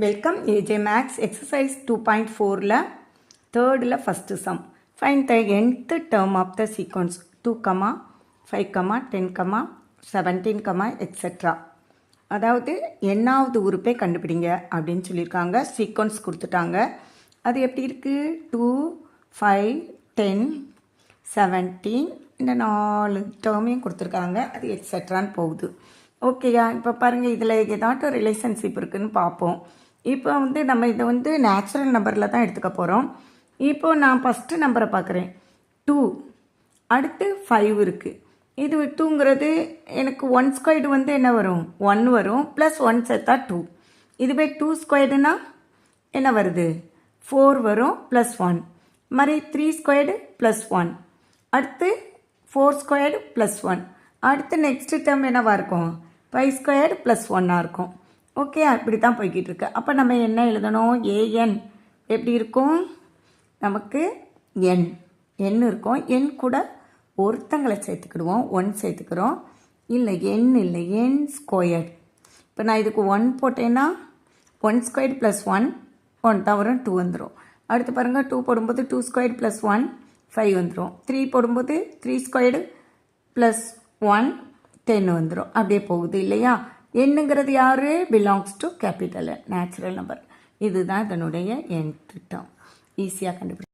Welcome AJ Max exercise 2.4 la third la first sum. Find the nth term of the sequence 2, 5, 10, 17, etc. அதாவது என்னாவது உறுப்பை கண்டுபிடிங்க அப்படின்னு சொல்லியிருக்காங்க. சீக்வன்ஸ் கொடுத்துட்டாங்க. அது எப்படி இருக்குது? 2, 5, 10, 17 இந்த 4 டேர்மையும் கொடுத்துருக்காங்க. அது எக்ஸட்ரான்னு போகுது. ஓகேயா? இப்போ பாருங்கள், இதில் ஏதாட்டும் ரிலேஷன்ஷிப் இருக்குதுன்னு பார்ப்போம். இப்போ நம்ம இதை நேச்சுரல் நம்பரில் தான் எடுத்துக்க போகிறோம். இப்போது நான் ஃபஸ்ட்டு நம்பரை பார்க்குறேன், 2. அடுத்து 5 இருக்குது. இது 2ங்கிறது எனக்கு 1 ஸ்கொயர்டு என்ன வரும்? 1 வரும். ப்ளஸ் 1 சேர்த்தா 2. இதுவே 2 ஸ்கொயர்டுனா என்ன வருது? 4 வரும் ப்ளஸ் 1. மாதிரி 3 ஸ்கொயர்டு ப்ளஸ் 1. அடுத்து 4 ஸ்கொயர்டு ப்ளஸ் 1. அடுத்து நெக்ஸ்ட்டு டேர்ம் என்னவாக இருக்கும்? 5 ஸ்கொயர்டு ப்ளஸ் 1ஆக இருக்கும். ஓகே, அப்படி தான் போய்கிட்டு இருக்கு. அப்போ நம்ம என்ன எழுதணும்? ஏஎன் எப்படி இருக்கும்? நமக்கு என் இருக்கும். என் கூட ஒருத்தங்களை சேர்த்துக்கிடுவோம், 1 சேர்த்துக்கிறோம். இல்லை என் ஸ்கொயர்டு. இப்போ நான் இதுக்கு 1 போட்டேன்னா 1 ஸ்கொயர்டு ப்ளஸ் 1 தான் வரும், 2 வந்துடும். அடுத்து பாருங்கள், 2 போடும்போது 2 ஸ்கொயர்டு ப்ளஸ் 1 5 வந்துடும். 3 போடும்போது 3 ஸ்கொயர்டு ப்ளஸ் 1 10 வந்துடும். அப்படியே போகுது இல்லையா? என்னங்கிறது யார்? Belongs to capital natural number. இதுதான் இதனுடைய எண் திட்டம். ஈஸியாக கண்டுபிடிக்கும்.